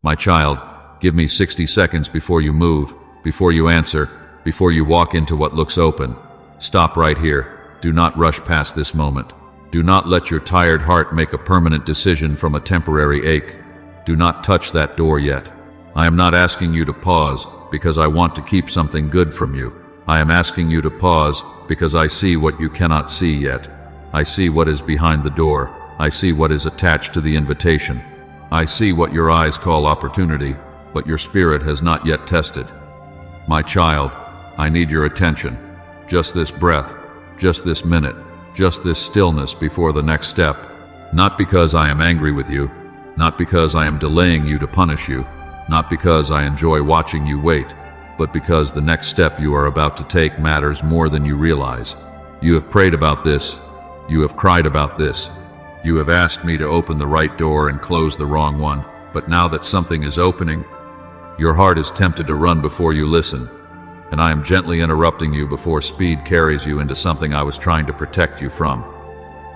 My child, give me 60 seconds before you move, before you answer, before you walk into what looks open. Stop right here. Do not rush past this moment. Do not let your tired heart make a permanent decision from a temporary ache. Do not touch that door yet. I am not asking you to pause because I want to keep something good from you. I am asking you to pause because I see what you cannot see yet. I see what is behind the door. I see what is attached to the invitation. I see what your eyes call opportunity, but your spirit has not yet tested. My child, I need your attention. Just this breath, just this minute, just this stillness before the next step. Not because I am angry with you, not because I am delaying you to punish you, not because I enjoy watching you wait, but because the next step you are about to take matters more than you realize. You have prayed about this. You have cried about this. You have asked me to open the right door and close the wrong one, but now that something is opening, your heart is tempted to run before you listen, and I am gently interrupting you before speed carries you into something I was trying to protect you from.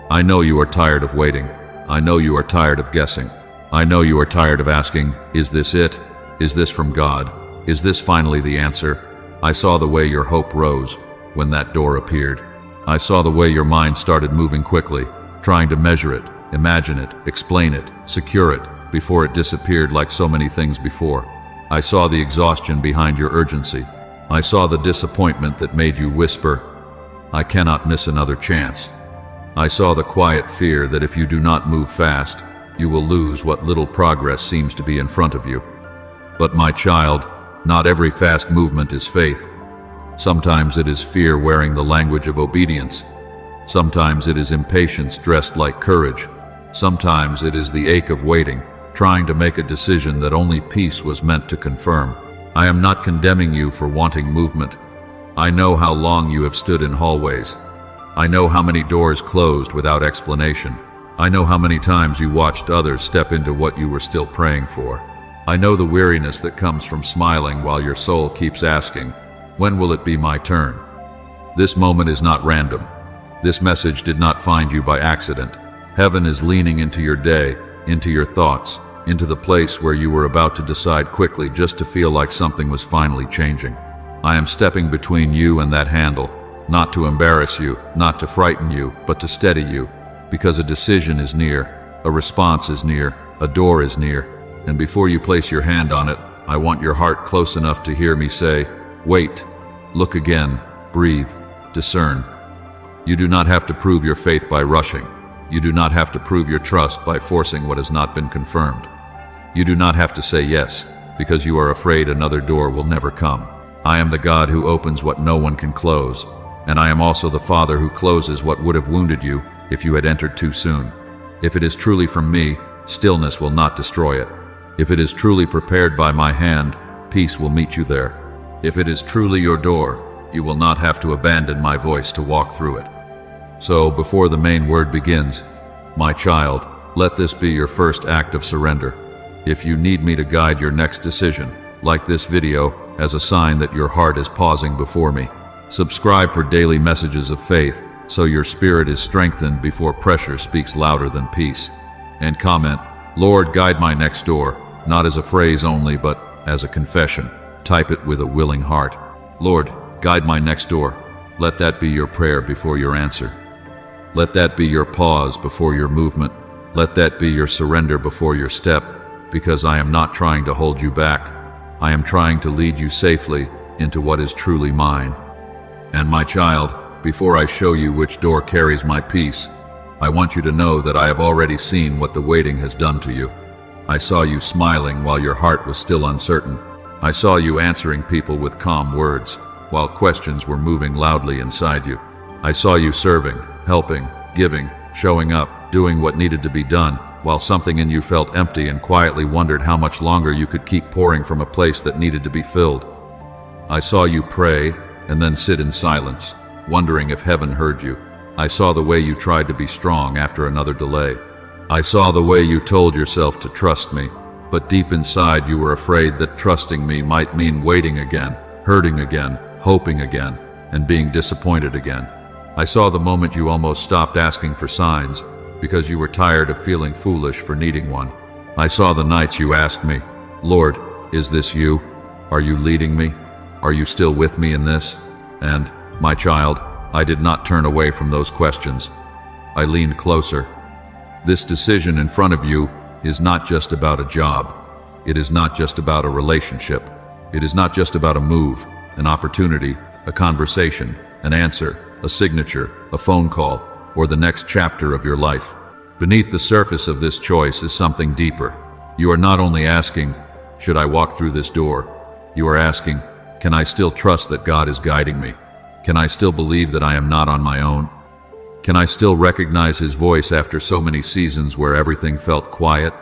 I know you are tired of waiting. I know you are tired of guessing. I know you are tired of asking, is this it? Is this from God? Is this finally the answer? I saw the way your hope rose when that door appeared. I saw the way your mind started moving quickly, trying to measure it, imagine it, explain it, secure it, before it disappeared like so many things before. I saw the exhaustion behind your urgency. I saw the disappointment that made you whisper, I cannot miss another chance. I saw the quiet fear that if you do not move fast, you will lose what little progress seems to be in front of you. But my child, not every fast movement is faith. Sometimes it is fear wearing the language of obedience. Sometimes it is impatience dressed like courage. Sometimes it is the ache of waiting, trying to make a decision that only peace was meant to confirm. I am not condemning you for wanting movement. I know how long you have stood in hallways. I know how many doors closed without explanation. I know how many times you watched others step into what you were still praying for. I know the weariness that comes from smiling while your soul keeps asking, when will it be my turn? This moment is not random. This message did not find you by accident. Heaven is leaning into your day, into your thoughts, into the place where you were about to decide quickly just to feel like something was finally changing. I am stepping between you and that handle, not to embarrass you, not to frighten you, but to steady you, because a decision is near, a response is near, a door is near, and before you place your hand on it, I want your heart close enough to hear me say, wait, look again, breathe, discern. You do not have to prove your faith by rushing. You do not have to prove your trust by forcing what has not been confirmed. You do not have to say yes, because you are afraid another door will never come. I am the God who opens what no one can close, and I am also the Father who closes what would have wounded you if you had entered too soon. If it is truly from me, stillness will not destroy it. If it is truly prepared by my hand, peace will meet you there. If it is truly your door, you will not have to abandon my voice to walk through it. So, before the main word begins, my child, let this be your first act of surrender. If you need me to guide your next decision, like this video as a sign that your heart is pausing before me. Subscribe for daily messages of faith so your spirit is strengthened before pressure speaks louder than peace. And comment, Lord, guide my next door, not as a phrase only, but as a confession. Type it with a willing heart. Lord, guide my next door. Let that be your prayer before your answer. Let that be your pause before your movement. Let that be your surrender before your step, because I am not trying to hold you back. I am trying to lead you safely into what is truly mine. And my child, before I show you which door carries my peace, I want you to know that I have already seen what the waiting has done to you. I saw you smiling while your heart was still uncertain. I saw you answering people with calm words, while questions were moving loudly inside you. I saw you serving, helping, giving, showing up, doing what needed to be done, while something in you felt empty and quietly wondered how much longer you could keep pouring from a place that needed to be filled. I saw you pray and then sit in silence, wondering if heaven heard you. I saw the way you tried to be strong after another delay. I saw the way you told yourself to trust me, but deep inside you were afraid that trusting me might mean waiting again, hurting again, hoping again, and being disappointed again. I saw the moment you almost stopped asking for signs because you were tired of feeling foolish for needing one. I saw the nights you asked me, Lord, is this you? Are you leading me? Are you still with me in this? And, my child, I did not turn away from those questions. I leaned closer. This decision in front of you is not just about a job. It is not just about a relationship. It is not just about a move, an opportunity, a conversation, an answer, a signature, a phone call, or the next chapter of your life. Beneath the surface of this choice is something deeper. You are not only asking, should I walk through this door? You are asking, can I still trust that God is guiding me? Can I still believe that I am not on my own? Can I still recognize His voice after so many seasons where everything felt quiet?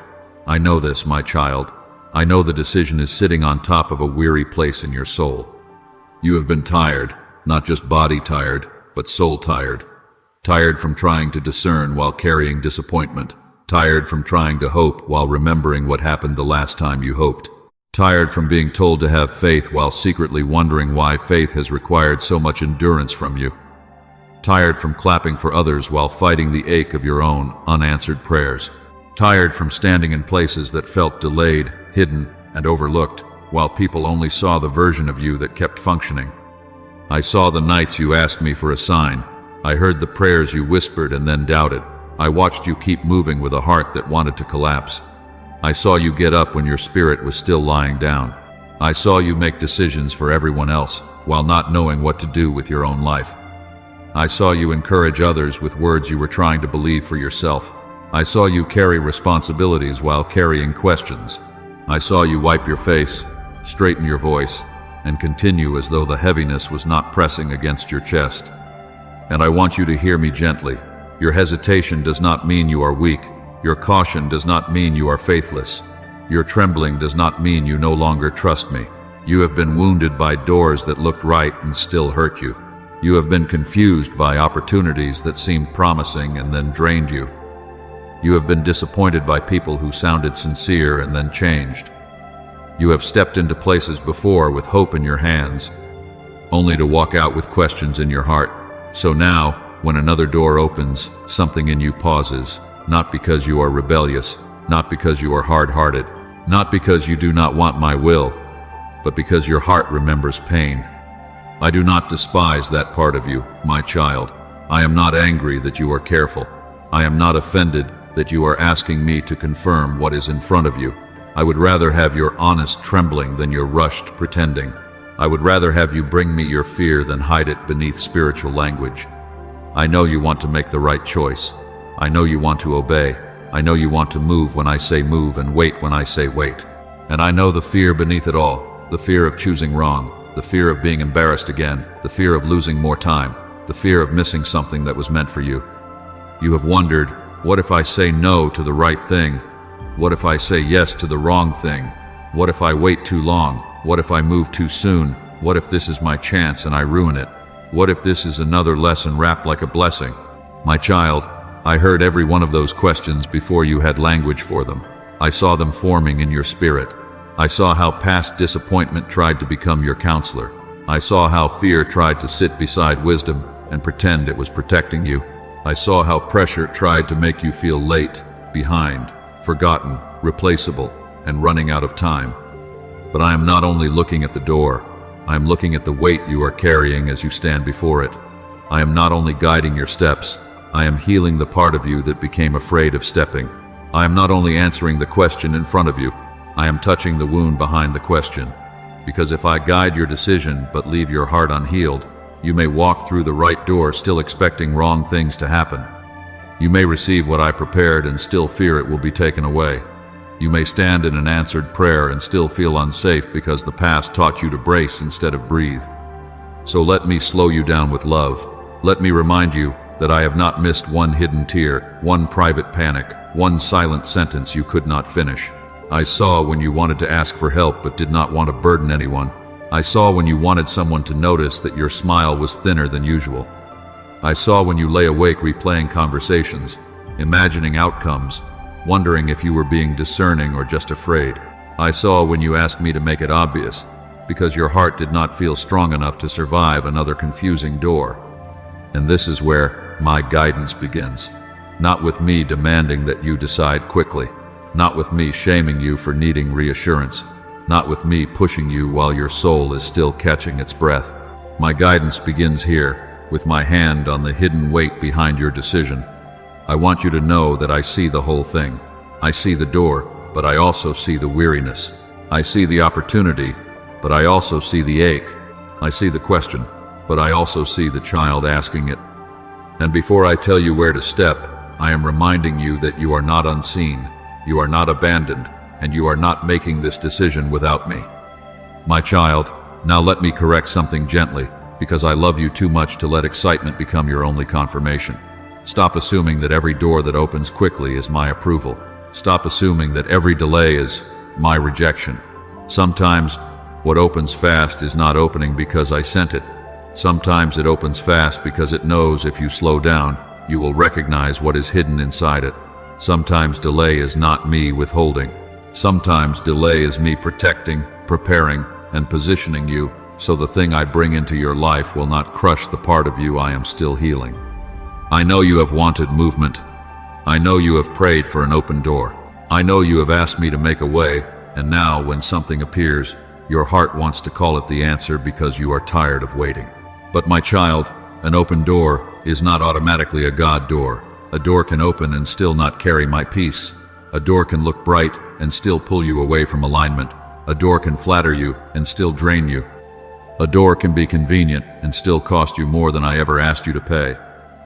I know this, my child. I know the decision is sitting on top of a weary place in your soul. You have been tired, not just body tired, but soul tired. Tired from trying to discern while carrying disappointment. Tired from trying to hope while remembering what happened the last time you hoped. Tired from being told to have faith while secretly wondering why faith has required so much endurance from you. Tired from clapping for others while fighting the ache of your own unanswered prayers. Tired from standing in places that felt delayed, hidden, and overlooked, while people only saw the version of you that kept functioning. I saw the nights you asked me for a sign. I heard the prayers you whispered and then doubted. I watched you keep moving with a heart that wanted to collapse. I saw you get up when your spirit was still lying down. I saw you make decisions for everyone else while not knowing what to do with your own life. I saw you encourage others with words you were trying to believe for yourself. I saw you carry responsibilities while carrying questions. I saw you wipe your face, straighten your voice, and continue as though the heaviness was not pressing against your chest. And I want you to hear me gently. Your hesitation does not mean you are weak. Your caution does not mean you are faithless. Your trembling does not mean you no longer trust me. You have been wounded by doors that looked right and still hurt you. You have been confused by opportunities that seemed promising and then drained you. You have been disappointed by people who sounded sincere and then changed. You have stepped into places before with hope in your hands, only to walk out with questions in your heart. So now, when another door opens, something in you pauses, not because you are rebellious, not because you are hard-hearted, not because you do not want my will, but because your heart remembers pain. I do not despise that part of you, my child. I am not angry that you are careful. I am not offended that you are asking me to confirm what is in front of you. I would rather have your honest trembling than your rushed pretending. I would rather have you bring me your fear than hide it beneath spiritual language. I know you want to make the right choice. I know you want to obey. I know you want to move when I say move and wait when I say wait. And I know the fear beneath it all, the fear of choosing wrong, the fear of being embarrassed again, the fear of losing more time, the fear of missing something that was meant for you. You have wondered, what if I say no to the right thing? What if I say yes to the wrong thing? What if I wait too long? What if I move too soon? What if this is my chance and I ruin it? What if this is another lesson wrapped like a blessing? My child, I heard every one of those questions before you had language for them. I saw them forming in your spirit. I saw how past disappointment tried to become your counselor. I saw how fear tried to sit beside wisdom and pretend it was protecting you. I saw how pressure tried to make you feel late, behind, forgotten, replaceable, and running out of time. But I am not only looking at the door, I am looking at the weight you are carrying as you stand before it. I am not only guiding your steps, I am healing the part of you that became afraid of stepping. I am not only answering the question in front of you, I am touching the wound behind the question. Because if I guide your decision but leave your heart unhealed, you may walk through the right door still expecting wrong things to happen. You may receive what I prepared and still fear it will be taken away. You may stand in an answered prayer and still feel unsafe because the past taught you to brace instead of breathe. So let me slow you down with love. Let me remind you that I have not missed one hidden tear, one private panic, one silent sentence you could not finish. I saw when you wanted to ask for help but did not want to burden anyone. I saw when you wanted someone to notice that your smile was thinner than usual. I saw when you lay awake replaying conversations, imagining outcomes, wondering if you were being discerning or just afraid. I saw when you asked me to make it obvious, because your heart did not feel strong enough to survive another confusing door. And this is where my guidance begins. Not with me demanding that you decide quickly, Not with me shaming you for needing reassurance. Not with me pushing you while your soul is still catching its breath. My guidance begins here, with my hand on the hidden weight behind your decision. I want you to know that I see the whole thing. I see the door, but I also see the weariness. I see the opportunity, but I also see the ache. I see the question, but I also see the child asking it. And before I tell you where to step, I am reminding you that you are not unseen, you are not abandoned, and you are not making this decision without me. My child, now let me correct something gently, because I love you too much to let excitement become your only confirmation. Stop assuming that every door that opens quickly is my approval. Stop assuming that every delay is my rejection. Sometimes, what opens fast is not opening because I sent it. Sometimes it opens fast because it knows if you slow down, you will recognize what is hidden inside it. Sometimes delay is not me withholding. Sometimes delay is me protecting, preparing, and positioning you so the thing I bring into your life will not crush the part of you I am still healing. I know you have wanted movement. I know you have prayed for an open door. I know you have asked me to make a way, and now when something appears, your heart wants to call it the answer because you are tired of waiting. But my child, an open door is not automatically a God door. A door can open and still not carry my peace. A door can look bright and still pull you away from alignment. A door can flatter you and still drain you. A door can be convenient and still cost you more than I ever asked you to pay.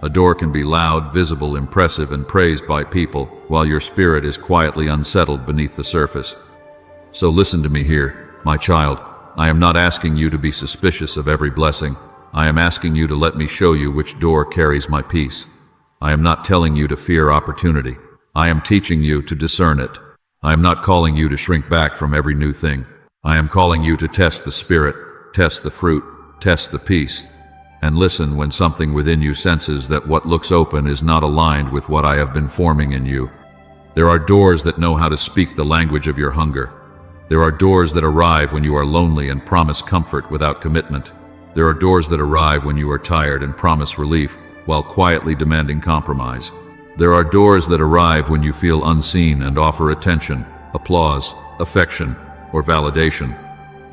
A door can be loud, visible, impressive, and praised by people, while your spirit is quietly unsettled beneath the surface. So listen to me here, my child. I am not asking you to be suspicious of every blessing. I am asking you to let me show you which door carries my peace. I am not telling you to fear opportunity. I am teaching you to discern it. I am not calling you to shrink back from every new thing. I am calling you to test the spirit, test the fruit, test the peace, and listen when something within you senses that what looks open is not aligned with what I have been forming in you. There are doors that know how to speak the language of your hunger. There are doors that arrive when you are lonely and promise comfort without commitment. There are doors that arrive when you are tired and promise relief while quietly demanding compromise. There are doors that arrive when you feel unseen and offer attention, applause, affection, or validation.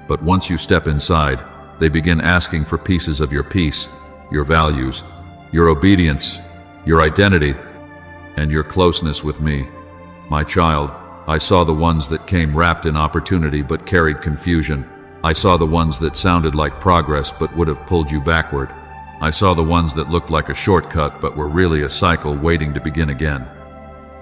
But once you step inside, they begin asking for pieces of your peace, your values, your obedience, your identity, and your closeness with me. My child, I saw the ones that came wrapped in opportunity but carried confusion. I saw the ones that sounded like progress but would have pulled you backward. I saw the ones that looked like a shortcut but were really a cycle waiting to begin again.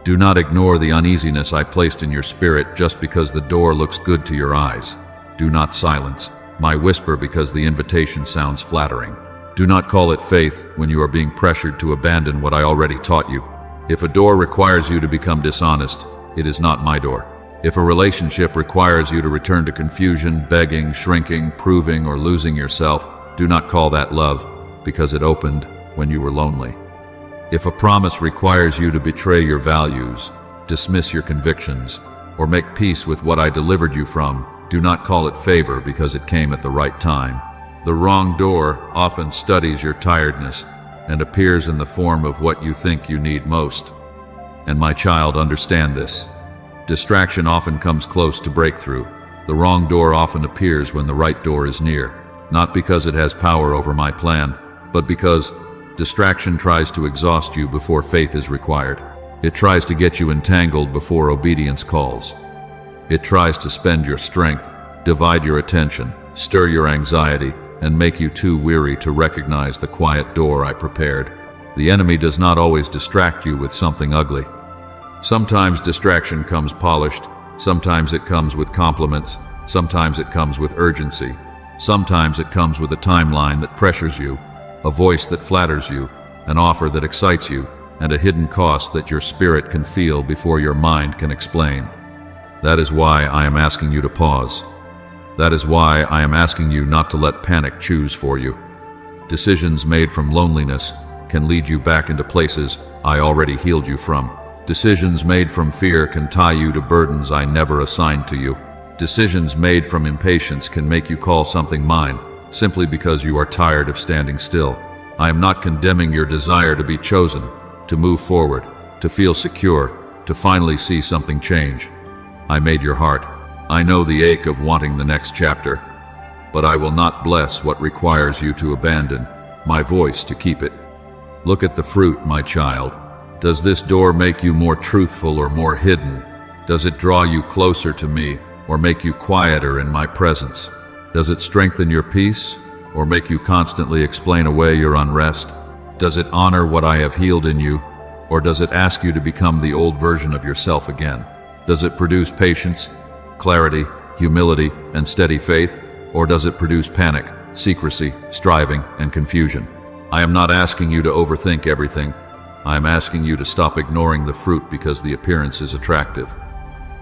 Do not ignore the uneasiness I placed in your spirit just because the door looks good to your eyes. Do not silence my whisper because the invitation sounds flattering. Do not call it faith when you are being pressured to abandon what I already taught you. If a door requires you to become dishonest, it is not my door. If a relationship requires you to return to confusion, begging, shrinking, proving, or losing yourself, do not call that love, because it opened when you were lonely. If a promise requires you to betray your values, dismiss your convictions, or make peace with what I delivered you from, do not call it favor because it came at the right time. The wrong door often studies your tiredness and appears in the form of what you think you need most. And my child, understand this. Distraction often comes close to breakthrough. The wrong door often appears when the right door is near, not because it has power over my plan, but because distraction tries to exhaust you before faith is required. It tries to get you entangled before obedience calls. It tries to spend your strength, divide your attention, stir your anxiety, and make you too weary to recognize the quiet door I prepared. The enemy does not always distract you with something ugly. Sometimes distraction comes polished, sometimes it comes with compliments, sometimes it comes with urgency, sometimes it comes with a timeline that pressures you, a voice that flatters you, an offer that excites you, and a hidden cost that your spirit can feel before your mind can explain. That is why I am asking you to pause. That is why I am asking you not to let panic choose for you. Decisions made from loneliness can lead you back into places I already healed you from. Decisions made from fear can tie you to burdens I never assigned to you. Decisions made from impatience can make you call something mine, simply because you are tired of standing still. I am not condemning your desire to be chosen, to move forward, to feel secure, to finally see something change. I made your heart. I know the ache of wanting the next chapter, but I will not bless what requires you to abandon my voice to keep it. Look at the fruit, my child. Does this door make you more truthful or more hidden? Does it draw you closer to me or make you quieter in my presence? Does it strengthen your peace or make you constantly explain away your unrest? Does it honor what I have healed in you, or does it ask you to become the old version of yourself again? Does it produce patience, clarity, humility, and steady faith, or does it produce panic, secrecy, striving, and confusion? I am not asking you to overthink everything. I am asking you to stop ignoring the fruit because the appearance is attractive.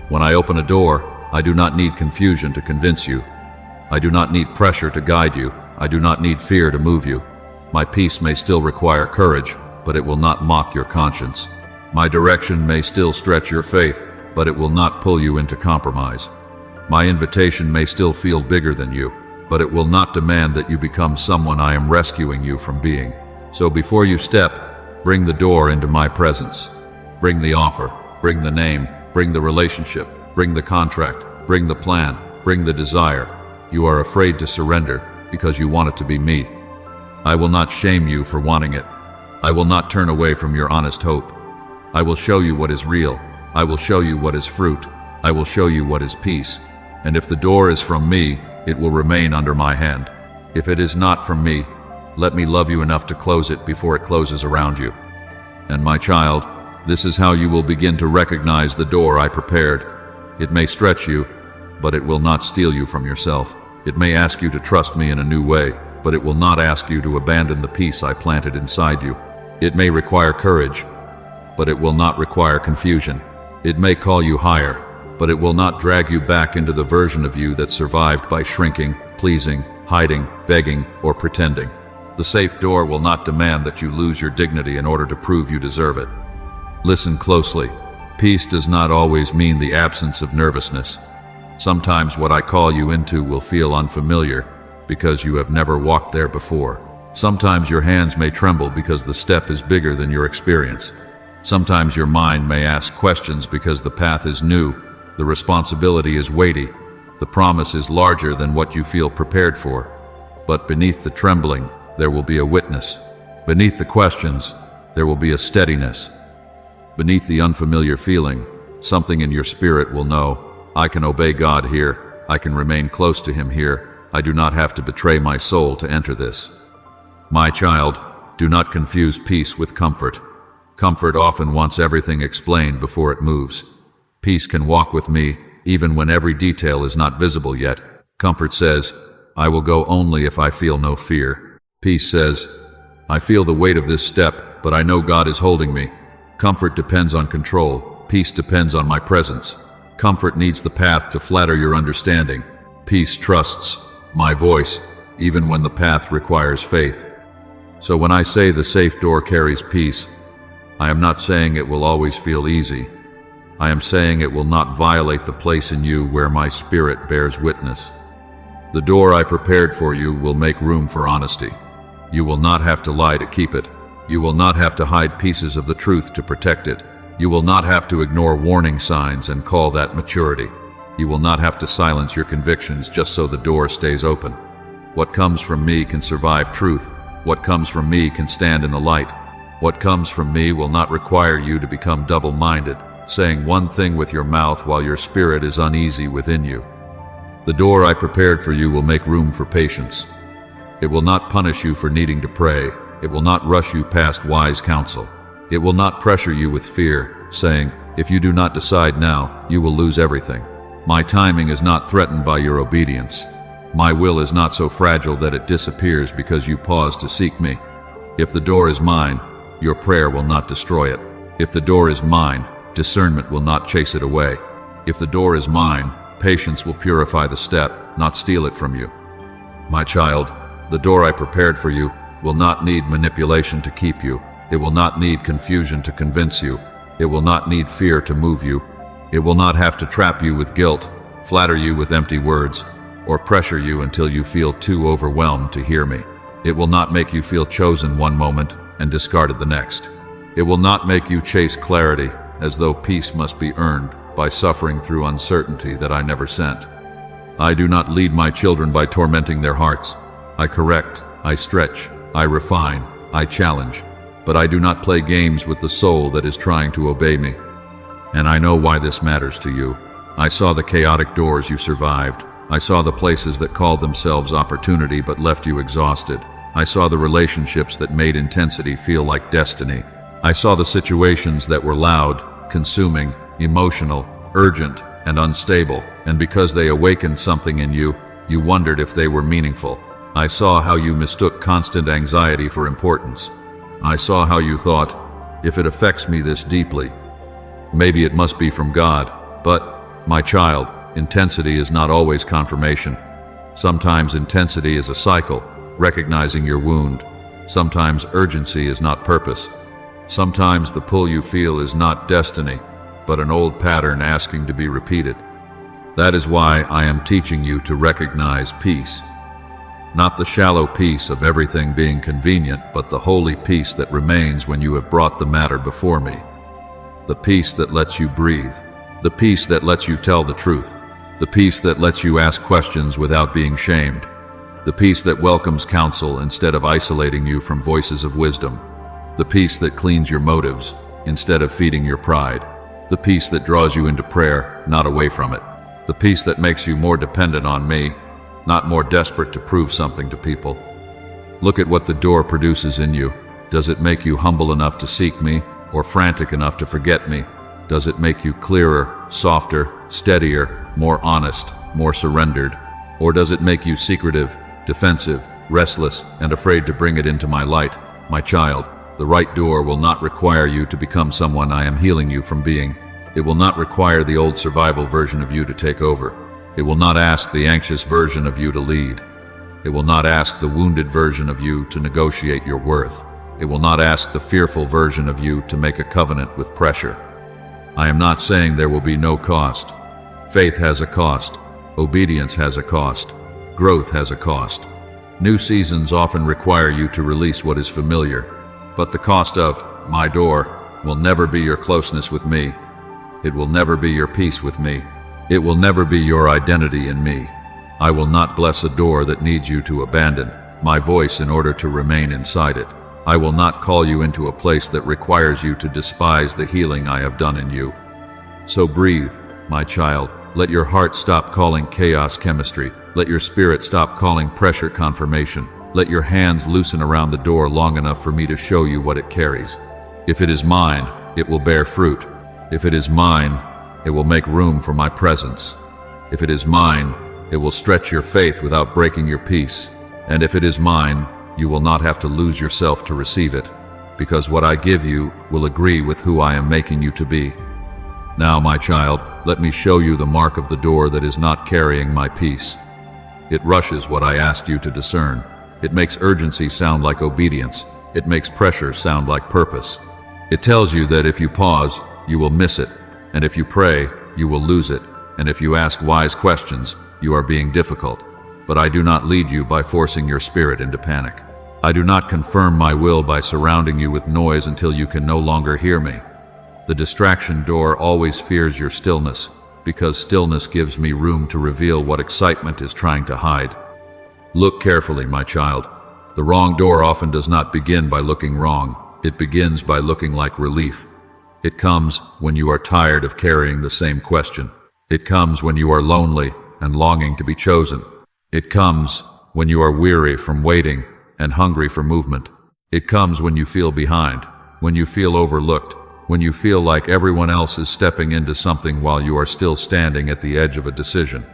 When I open a door, I do not need confusion to convince you. I do not need pressure to guide you. I do not need fear to move you. My peace may still require courage, but it will not mock your conscience. My direction may still stretch your faith, but it will not pull you into compromise. My invitation may still feel bigger than you, but it will not demand that you become someone I am rescuing you from being. So before you step, bring the door into my presence. Bring the offer, bring the name, bring the relationship, bring the contract, bring the plan, bring the desire. You are afraid to surrender because you want it to be me. I will not shame you for wanting it. I will not turn away from your honest hope. I will show you what is real. I will show you what is fruit. I will show you what is peace. And if the door is from me, it will remain under my hand. If it is not from me, let me love you enough to close it before it closes around you. And my child, this is how you will begin to recognize the door I prepared. It may stretch you, but it will not steal you from yourself. It may ask you to trust me in a new way, but it will not ask you to abandon the peace I planted inside you. It may require courage, but it will not require confusion. It may call you higher, but it will not drag you back into the version of you that survived by shrinking, pleasing, hiding, begging, or pretending. The safe door will not demand that you lose your dignity in order to prove you deserve it. Listen closely. Peace does not always mean the absence of nervousness. Sometimes what I call you into will feel unfamiliar because you have never walked there before. Sometimes your hands may tremble because the step is bigger than your experience. Sometimes your mind may ask questions because the path is new, the responsibility is weighty, the promise is larger than what you feel prepared for. But beneath the trembling, there will be a witness. Beneath the questions, there will be a steadiness. Beneath the unfamiliar feeling, something in your spirit will know, I can obey God here. I can remain close to Him here. I do not have to betray my soul to enter this. My child, do not confuse peace with comfort. Comfort often wants everything explained before it moves. Peace can walk with me even when every detail is not visible yet. Comfort says, I will go only if I feel no fear. Peace says, I feel the weight of this step, but I know God is holding me. Comfort depends on control. Peace depends on my presence. Comfort needs the path to flatter your understanding. Peace trusts my voice, even when the path requires faith. So when I say the safe door carries peace, I am not saying it will always feel easy. I am saying it will not violate the place in you where my spirit bears witness. The door I prepared for you will make room for honesty. You will not have to lie to keep it. You will not have to hide pieces of the truth to protect it. You will not have to ignore warning signs and call that maturity. You will not have to silence your convictions just so the door stays open. What comes from me can survive truth. What comes from me can stand in the light. What comes from me will not require you to become double-minded, saying one thing with your mouth while your spirit is uneasy within you. The door I prepared for you will make room for patience. It will not punish you for needing to pray. It will not rush you past wise counsel. It will not pressure you with fear, saying, if you do not decide now, you will lose everything. My timing is not threatened by your obedience. My will is not so fragile that it disappears because you pause to seek me. If the door is mine, your prayer will not destroy it. If the door is mine, discernment will not chase it away. If the door is mine, patience will purify the step, not steal it from you. My child, the door I prepared for you will not need manipulation to keep you. It will not need confusion to convince you. It will not need fear to move you. It will not have to trap you with guilt, flatter you with empty words, or pressure you until you feel too overwhelmed to hear me. It will not make you feel chosen one moment and discarded the next. It will not make you chase clarity as though peace must be earned by suffering through uncertainty that I never sent. I do not lead my children by tormenting their hearts. I correct, I stretch, I refine, I challenge, but I do not play games with the soul that is trying to obey me. And I know why this matters to you. I saw the chaotic doors you survived. I saw the places that called themselves opportunity but left you exhausted. I saw the relationships that made intensity feel like destiny. I saw the situations that were loud, consuming, emotional, urgent, and unstable, and because they awakened something in you, you wondered if they were meaningful. I saw how you mistook constant anxiety for importance. I saw how you thought, if it affects me this deeply, maybe it must be from God. But, my child, intensity is not always confirmation. Sometimes intensity is a cycle, recognizing your wound. Sometimes urgency is not purpose. Sometimes the pull you feel is not destiny, but an old pattern asking to be repeated. That is why I am teaching you to recognize peace. Not the shallow peace of everything being convenient, but the holy peace that remains when you have brought the matter before me. The peace that lets you breathe. The peace that lets you tell the truth. The peace that lets you ask questions without being shamed. The peace that welcomes counsel instead of isolating you from voices of wisdom. The peace that cleans your motives instead of feeding your pride. The peace that draws you into prayer, not away from it. The peace that makes you more dependent on me, not more desperate to prove something to people. Look at what the door produces in you. Does it make you humble enough to seek me, or frantic enough to forget me? Does it make you clearer, softer, steadier, more honest, more surrendered? Or does it make you secretive, defensive, restless, and afraid to bring it into my light? My child, the right door will not require you to become someone I am healing you from being. It will not require the old survival version of you to take over. It will not ask the anxious version of you to lead. It will not ask the wounded version of you to negotiate your worth. It will not ask the fearful version of you to make a covenant with pressure. I am not saying there will be no cost. Faith has a cost. Obedience has a cost. Growth has a cost. New seasons often require you to release what is familiar. But the cost of my door will never be your closeness with me. It will never be your peace with me. It will never be your identity in me. I will not bless a door that needs you to abandon my voice in order to remain inside it. I will not call you into a place that requires you to despise the healing I have done in you. So breathe, my child. Let your heart stop calling chaos chemistry. Let your spirit stop calling pressure confirmation. Let your hands loosen around the door long enough for me to show you what it carries. If it is mine, it will bear fruit. If it is mine, it will make room for my presence. If it is mine, it will stretch your faith without breaking your peace. And if it is mine, you will not have to lose yourself to receive it, because what I give you will agree with who I am making you to be. Now, my child, let me show you the mark of the door that is not carrying my peace. It rushes what I asked you to discern. It makes urgency sound like obedience. It makes pressure sound like purpose. It tells you that if you pause, you will miss it, and if you pray, you will lose it, and if you ask wise questions, you are being difficult. But I do not lead you by forcing your spirit into panic. I do not confirm my will by surrounding you with noise until you can no longer hear me. The distraction door always fears your stillness, because stillness gives me room to reveal what excitement is trying to hide. Look carefully, my child. The wrong door often does not begin by looking wrong. It begins by looking like relief. It comes when you are tired of carrying the same question. It comes when you are lonely and longing to be chosen. It comes when you are weary from waiting and hungry for movement. It comes when you feel behind, when you feel overlooked, when you feel like everyone else is stepping into something while you are still standing at the edge of a decision.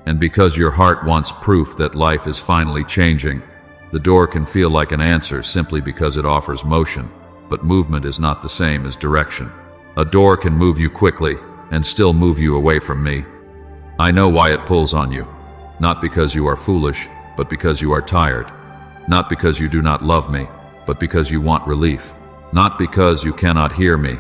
And because your heart wants proof that life is finally changing, the door can feel like an answer simply because it offers motion, but movement is not the same as direction. A door can move you quickly and still move you away from me. I know why it pulls on you. Not because you are foolish, but because you are tired. Not because you do not love me, but because you want relief. Not because you cannot hear me,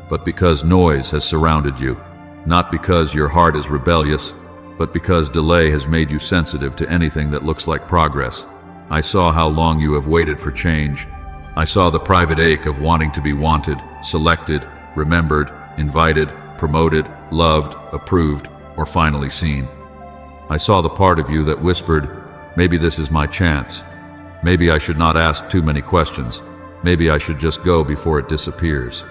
but because noise has surrounded you. Not because your heart is rebellious, but because delay has made you sensitive to anything that looks like progress. I saw how long you have waited for change. I saw the private ache of wanting to be wanted, selected, remembered, invited, promoted, loved, approved, or finally seen. I saw the part of you that whispered, maybe this is my chance. Maybe I should not ask too many questions. Maybe I should just go before it disappears.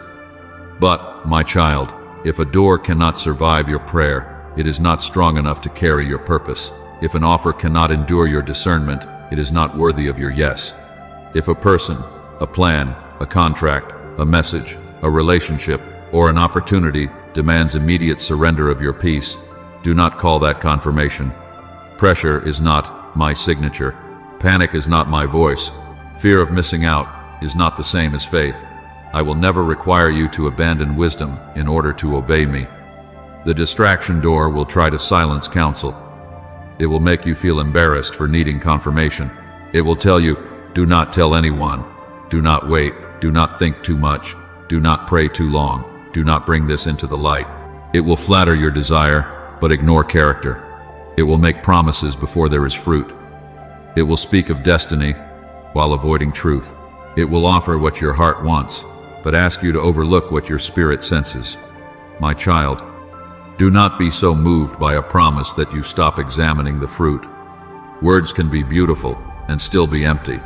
But, my child, if a door cannot survive your prayer, it is not strong enough to carry your purpose. If an offer cannot endure your discernment, it is not worthy of your yes. If a person, a plan, a contract, a message, a relationship, or an opportunity demands immediate surrender of your peace, do not call that confirmation. Pressure is not my signature. Panic is not my voice. Fear of missing out is not the same as faith. I will never require you to abandon wisdom in order to obey me. The distraction door will try to silence counsel. It will make you feel embarrassed for needing confirmation. It will tell you, do not tell anyone. Do not wait. Do not think too much. Do not pray too long. Do not bring this into the light. It will flatter your desire, but ignore character. It will make promises before there is fruit. It will speak of destiny while avoiding truth. It will offer what your heart wants, but ask you to overlook what your spirit senses. My child, do not be so moved by a promise that you stop examining the fruit. Words can be beautiful and still be empty.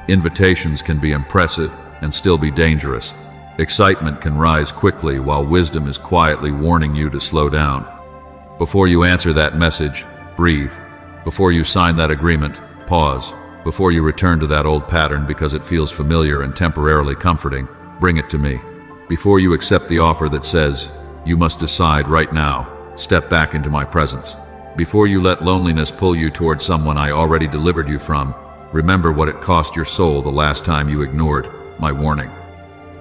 Invitations can be impressive and still be dangerous. Excitement can rise quickly while wisdom is quietly warning you to slow down. Before you answer that message, breathe. Before you sign that agreement, pause. Before you return to that old pattern because it feels familiar and temporarily comforting, bring it to me. Before you accept the offer that says, you must decide right now, step back into my presence. Before you let loneliness pull you toward someone I already delivered you from, remember what it cost your soul the last time you ignored my warning.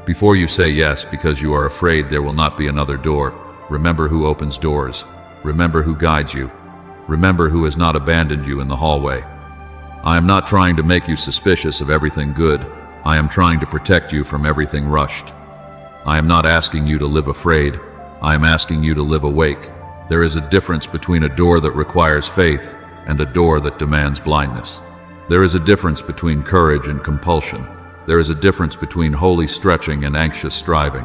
Before you say yes because you are afraid there will not be another door, remember who opens doors. Remember who guides you. Remember who has not abandoned you in the hallway. I am not trying to make you suspicious of everything good. I am trying to protect you from everything rushed. I am not asking you to live afraid. I am asking you to live awake. There is a difference between a door that requires faith and a door that demands blindness. There is a difference between courage and compulsion. There is a difference between holy stretching and anxious striving.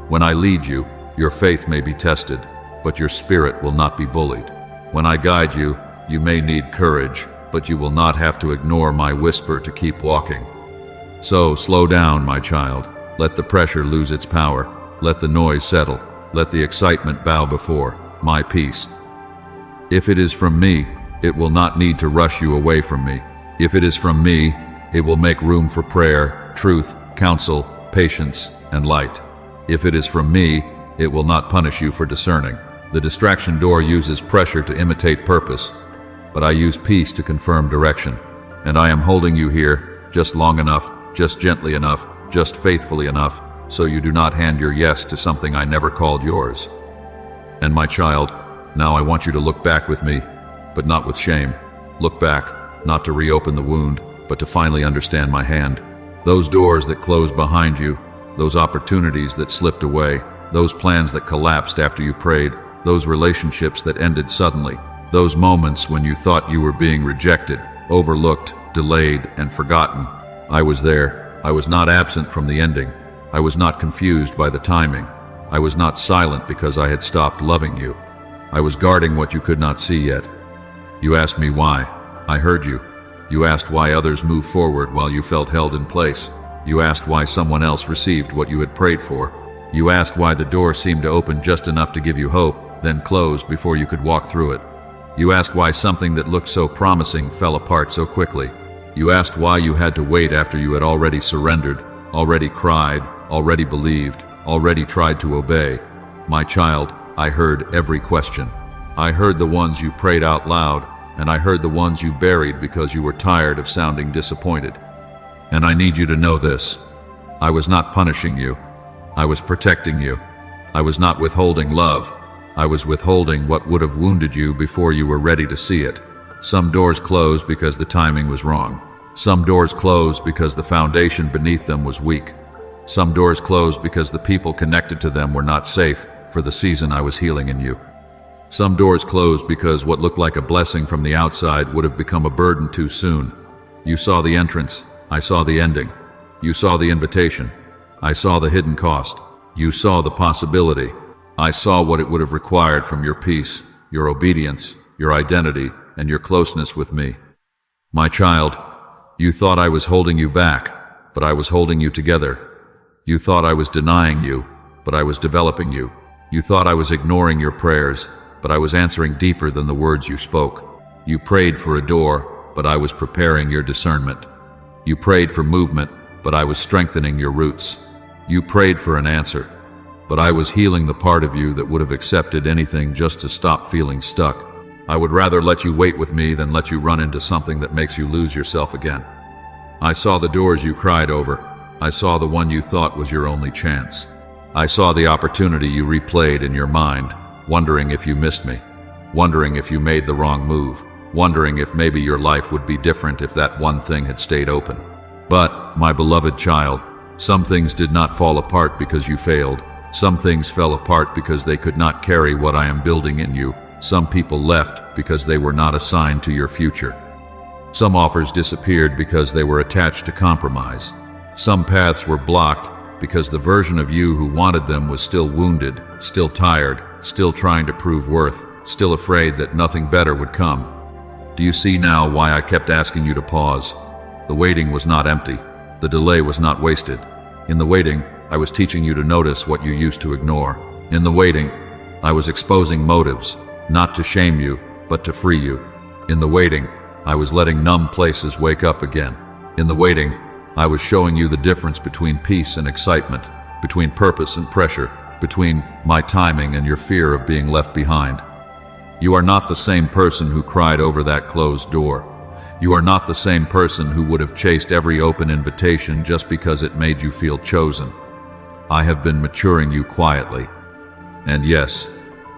When I lead you, your faith may be tested, but your spirit will not be bullied. When I guide you, you may need courage, but you will not have to ignore my whisper to keep walking. So, slow down, my child. Let the pressure lose its power. Let the noise settle. Let the excitement bow before my peace. If it is from me, it will not need to rush you away from me. If it is from me, it will make room for prayer, truth, counsel, patience, and light. If it is from me, it will not punish you for discerning. The distraction door uses pressure to imitate purpose, but I use peace to confirm direction. And I am holding you here just long enough, just gently enough, just faithfully enough, so you do not hand your yes to something I never called yours. And my child, now I want you to look back with me, but not with shame. Look back, not to reopen the wound, but to finally understand my hand. Those doors that closed behind you, those opportunities that slipped away, those plans that collapsed after you prayed, those relationships that ended suddenly, those moments when you thought you were being rejected, overlooked, delayed, and forgotten. I was there. I was not absent from the ending. I was not confused by the timing. I was not silent because I had stopped loving you. I was guarding what you could not see yet. You asked me why. I heard you. You asked why others moved forward while you felt held in place. You asked why someone else received what you had prayed for. You asked why the door seemed to open just enough to give you hope, then closed before you could walk through it. You asked why something that looked so promising fell apart so quickly. You asked why you had to wait after you had already surrendered, already cried, already believed, already tried to obey. My child, I heard every question. I heard the ones you prayed out loud, and I heard the ones you buried because you were tired of sounding disappointed. And I need you to know this. I was not punishing you. I was protecting you. I was not withholding love. I was withholding what would have wounded you before you were ready to see it. Some doors closed because the timing was wrong. Some doors closed because the foundation beneath them was weak. Some doors closed because the people connected to them were not safe for the season I was healing in you. Some doors closed because what looked like a blessing from the outside would have become a burden too soon. You saw the entrance. I saw the ending. You saw the invitation. I saw the hidden cost. You saw the possibility. I saw what it would have required from your peace, your obedience, your identity, and your closeness with me. My child, you thought I was holding you back, but I was holding you together. You thought I was denying you, but I was developing you. You thought I was ignoring your prayers, but I was answering deeper than the words you spoke. You prayed for a door, but I was preparing your discernment. You prayed for movement, but I was strengthening your roots. You prayed for an answer, but I was healing the part of you that would have accepted anything just to stop feeling stuck. I would rather let you wait with me than let you run into something that makes you lose yourself again. I saw the doors you cried over. I saw the one you thought was your only chance. I saw the opportunity you replayed in your mind, wondering if you missed me, wondering if you made the wrong move, wondering if maybe your life would be different if that one thing had stayed open. But, my beloved child, some things did not fall apart because you failed. Some things fell apart because they could not carry what I am building in you. Some people left because they were not assigned to your future. Some offers disappeared because they were attached to compromise. Some paths were blocked because the version of you who wanted them was still wounded, still tired, still trying to prove worth, still afraid that nothing better would come. Do you see now why I kept asking you to pause? The waiting was not empty. The delay was not wasted. In the waiting, I was teaching you to notice what you used to ignore. In the waiting, I was exposing motives, not to shame you, but to free you. In the waiting, I was letting numb places wake up again. In the waiting, I was showing you the difference between peace and excitement, between purpose and pressure, between my timing and your fear of being left behind. You are not the same person who cried over that closed door. You are not the same person who would have chased every open invitation just because it made you feel chosen. I have been maturing you quietly. And yes,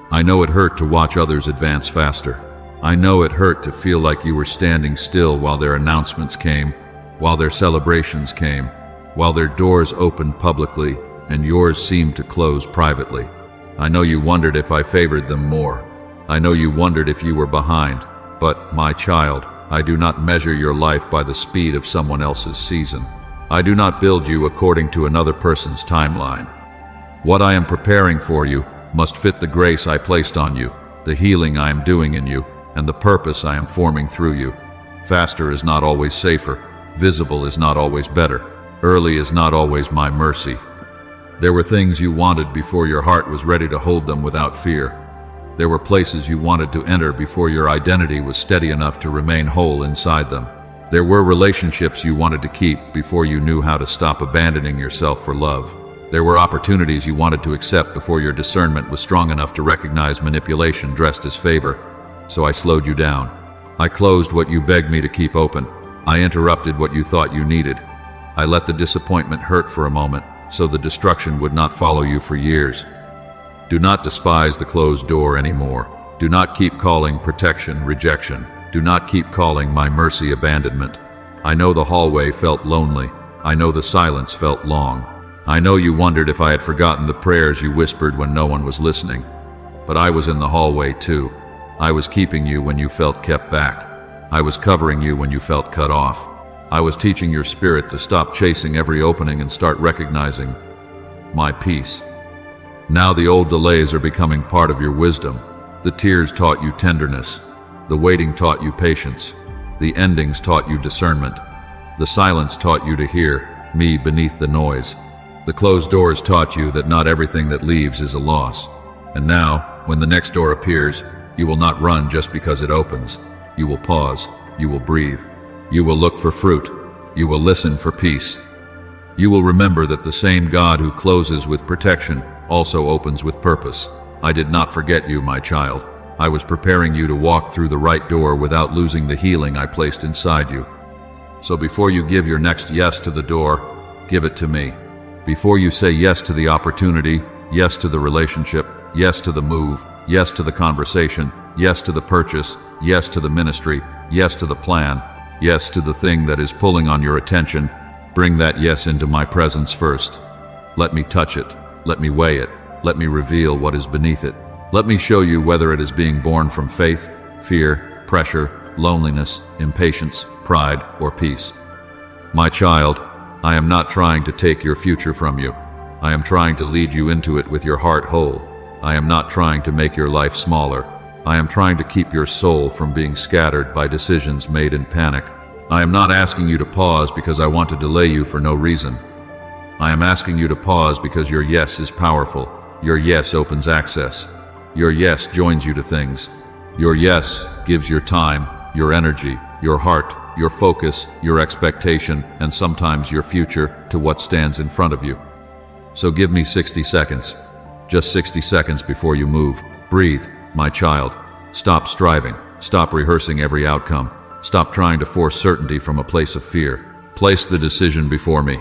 I know it hurt to watch others advance faster. I know it hurt to feel like you were standing still while their announcements came, while their celebrations came, while their doors opened publicly and yours seemed to close privately. I know you wondered if I favored them more. I know you wondered if you were behind. But, my child, I do not measure your life by the speed of someone else's season. I do not build you according to another person's timeline. What I am preparing for you must fit the grace I placed on you, the healing I am doing in you, and the purpose I am forming through you. Faster is not always safer. Visible is not always better. Early is not always my mercy. There were things you wanted before your heart was ready to hold them without fear. There were places you wanted to enter before your identity was steady enough to remain whole inside them. There were relationships you wanted to keep before you knew how to stop abandoning yourself for love. There were opportunities you wanted to accept before your discernment was strong enough to recognize manipulation dressed as favor. So I slowed you down. I closed what you begged me to keep open. I interrupted what you thought you needed. I let the disappointment hurt for a moment, so the destruction would not follow you for years. Do not despise the closed door anymore. Do not keep calling protection rejection. Do not keep calling my mercy abandonment. I know the hallway felt lonely. I know the silence felt long. I know you wondered if I had forgotten the prayers you whispered when no one was listening. But I was in the hallway too. I was keeping you when you felt kept back. I was covering you when you felt cut off. I was teaching your spirit to stop chasing every opening and start recognizing my peace. Now the old delays are becoming part of your wisdom. The tears taught you tenderness. The waiting taught you patience. The endings taught you discernment. The silence taught you to hear me beneath the noise. The closed doors taught you that not everything that leaves is a loss. And now, when the next door appears, you will not run just because it opens. You will pause. You will breathe. You will look for fruit. You will listen for peace. You will remember that the same God who closes with protection also opens with purpose. I did not forget you, my child. I was preparing you to walk through the right door without losing the healing I placed inside you. So before you give your next yes to the door, give it to me. Before you say yes to the opportunity, yes to the relationship, yes to the move, yes to the conversation, yes to the purchase, yes to the ministry, yes to the plan, yes to the thing that is pulling on your attention, bring that yes into my presence first. Let me touch it. Let me weigh it. Let me reveal what is beneath it. Let me show you whether it is being born from faith, fear, pressure, loneliness, impatience, pride, or peace. My child, I am not trying to take your future from you. I am trying to lead you into it with your heart whole. I am not trying to make your life smaller. I am trying to keep your soul from being scattered by decisions made in panic. I am not asking you to pause because I want to delay you for no reason. I am asking you to pause because your yes is powerful. Your yes opens access. Your yes joins you to things. Your yes gives your time, your energy, your heart, your focus, your expectation, and sometimes your future to what stands in front of you. So give me 60 seconds. Just 60 seconds before you move. Breathe, my child. Stop striving. Stop rehearsing every outcome. Stop trying to force certainty from a place of fear. Place the decision before me.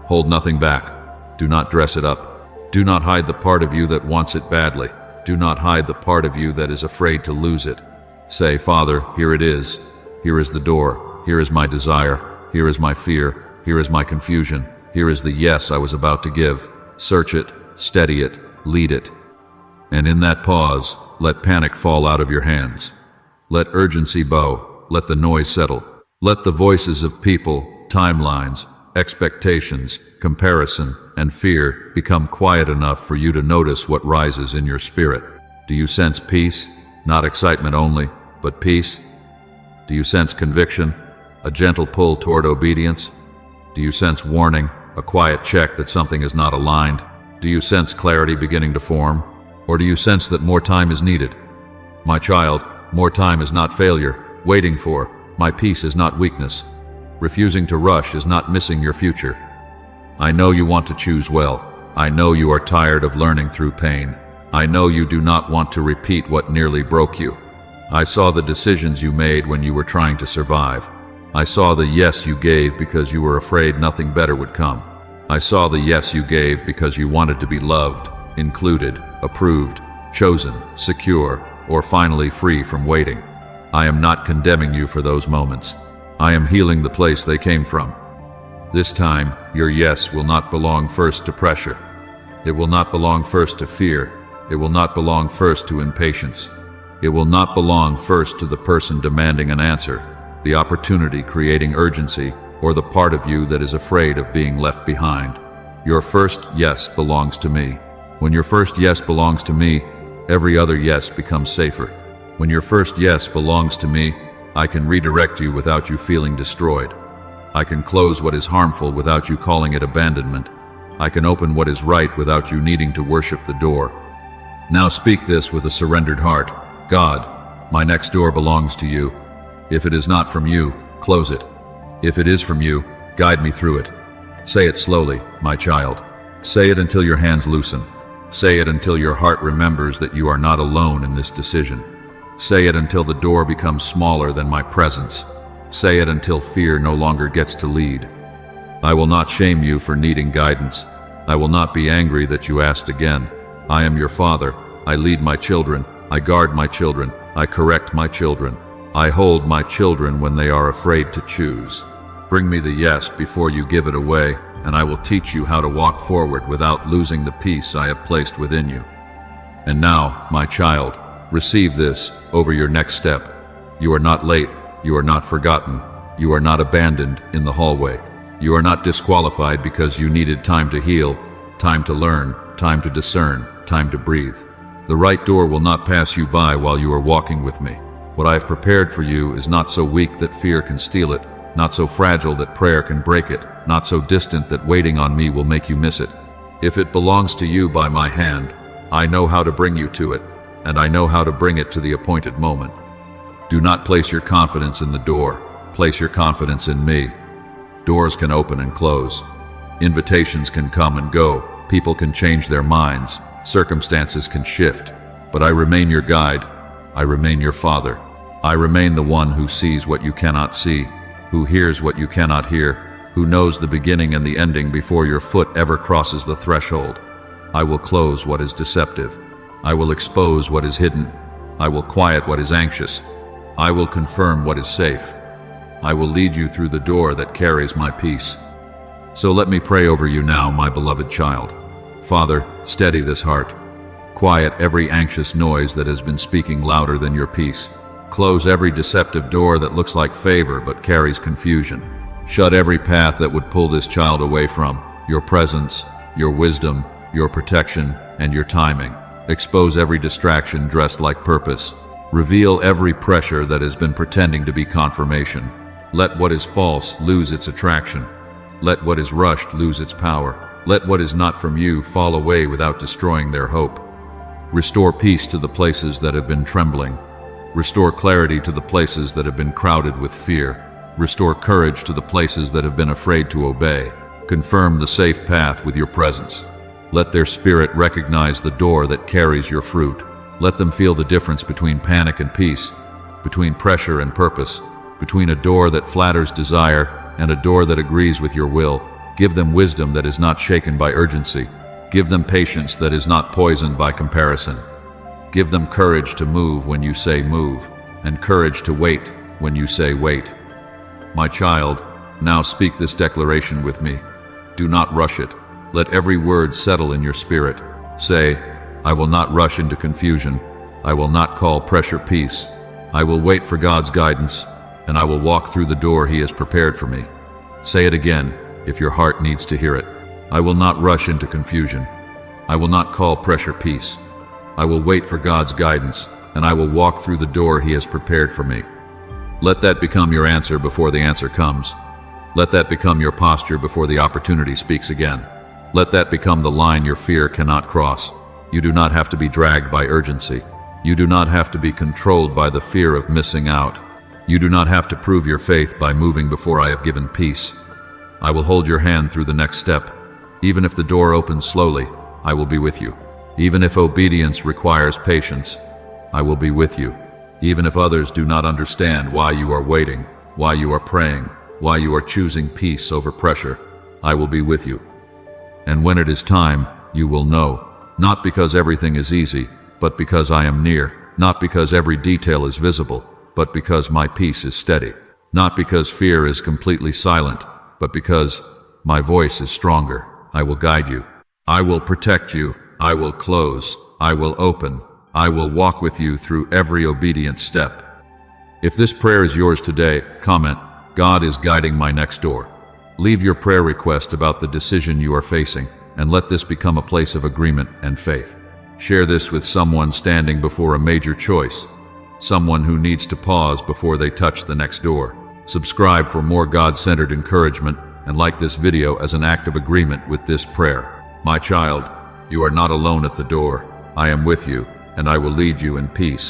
Hold nothing back. Do not dress it up. Do not hide the part of you that wants it badly. Do not hide the part of you that is afraid to lose it. Say, Father, here it is. Here is the door. Here is my desire. Here is my fear. Here is my confusion. Here is the yes I was about to give. Search it, steady it, lead it. And in that pause, let panic fall out of your hands. Let urgency bow. Let the noise settle. Let the voices of people, timelines, expectations, comparison, and fear become quiet enough for you to notice what rises in your spirit. Do you sense peace? Not excitement only, but peace? Do you sense conviction? A gentle pull toward obedience? Do you sense warning? A quiet check that something is not aligned? Do you sense clarity beginning to form? Or do you sense that more time is needed? My child, more time is not failure. Waiting for my peace is not weakness. Refusing to rush is not missing your future. I know you want to choose well. I know you are tired of learning through pain. I know you do not want to repeat what nearly broke you. I saw the decisions you made when you were trying to survive. I saw the yes you gave because you were afraid nothing better would come. I saw the yes you gave because you wanted to be loved, included, approved, chosen, secure, or finally free from waiting. I am not condemning you for those moments. I am healing the place they came from. This time, your yes will not belong first to pressure. It will not belong first to fear. It will not belong first to impatience. It will not belong first to the person demanding an answer, the opportunity creating urgency, or the part of you that is afraid of being left behind. Your first yes belongs to me. When your first yes belongs to me, every other yes becomes safer. When your first yes belongs to me, I can redirect you without you feeling destroyed. I can close what is harmful without you calling it abandonment. I can open what is right without you needing to worship the door. Now speak this with a surrendered heart. God, my next door belongs to you. If it is not from you, close it. If it is from you, guide me through it. Say it slowly, my child. Say it until your hands loosen. Say it until your heart remembers that you are not alone in this decision. Say it until the door becomes smaller than my presence. Say it until fear no longer gets to lead. I will not shame you for needing guidance. I will not be angry that you asked again. I am your father. I lead my children. I guard my children. I correct my children. I hold my children when they are afraid to choose. Bring me the yes before you give it away, and I will teach you how to walk forward without losing the peace I have placed within you. And now, my child, receive this over your next step. You are not late. You are not forgotten. You are not abandoned in the hallway. You are not disqualified because you needed time to heal, time to learn, time to discern, time to breathe. The right door will not pass you by while you are walking with me. What I have prepared for you is not so weak that fear can steal it, not so fragile that prayer can break it, not so distant that waiting on me will make you miss it. If it belongs to you by my hand, I know how to bring you to it, and I know how to bring it to the appointed moment. Do not place your confidence in the door. Place your confidence in me. Doors can open and close. Invitations can come and go. People can change their minds. Circumstances can shift. But I remain your guide. I remain your father. I remain the one who sees what you cannot see, who hears what you cannot hear, who knows the beginning and the ending before your foot ever crosses the threshold. I will close what is deceptive. I will expose what is hidden. I will quiet what is anxious. I will confirm what is safe. I will lead you through the door that carries my peace. So let me pray over you now, my beloved child. Father, steady this heart. Quiet every anxious noise that has been speaking louder than your peace. Close every deceptive door that looks like favor but carries confusion. Shut every path that would pull this child away from your presence, your wisdom, your protection, and your timing. Expose every distraction dressed like purpose. Reveal every pressure that has been pretending to be confirmation. Let what is false lose its attraction. Let what is rushed lose its power. Let what is not from you fall away without destroying their hope. Restore peace to the places that have been trembling. Restore clarity to the places that have been crowded with fear. Restore courage to the places that have been afraid to obey. Confirm the safe path with your presence. Let their spirit recognize the door that carries your fruit. Let them feel the difference between panic and peace, between pressure and purpose, between a door that flatters desire and a door that agrees with your will. Give them wisdom that is not shaken by urgency. Give them patience that is not poisoned by comparison. Give them courage to move when you say move, and courage to wait when you say wait. My child, now speak this declaration with me. Do not rush it. Let every word settle in your spirit. Say, I will not rush into confusion. I will not call pressure peace. I will wait for God's guidance, and I will walk through the door He has prepared for me. Say it again, if your heart needs to hear it. I will not rush into confusion. I will not call pressure peace. I will wait for God's guidance, and I will walk through the door He has prepared for me. Let that become your answer before the answer comes. Let that become your posture before the opportunity speaks again. Let that become the line your fear cannot cross. You do not have to be dragged by urgency. You do not have to be controlled by the fear of missing out. You do not have to prove your faith by moving before I have given peace. I will hold your hand through the next step. Even if the door opens slowly, I will be with you. Even if obedience requires patience, I will be with you. Even if others do not understand why you are waiting, why you are praying, why you are choosing peace over pressure, I will be with you. And when it is time, you will know, not because everything is easy, but because I am near, not because every detail is visible, but because my peace is steady, not because fear is completely silent, but because my voice is stronger. I will guide you. I will protect you. I will close. I will open. I will walk with you through every obedient step. If this prayer is yours today, comment, God is guiding my next door. Leave your prayer request about the decision you are facing, and let this become a place of agreement and faith. Share this with someone standing before a major choice, someone who needs to pause before they touch the next door. Subscribe for more God-centered encouragement, and like this video as an act of agreement with this prayer. My child, you are not alone at the door. I am with you, and I will lead you in peace.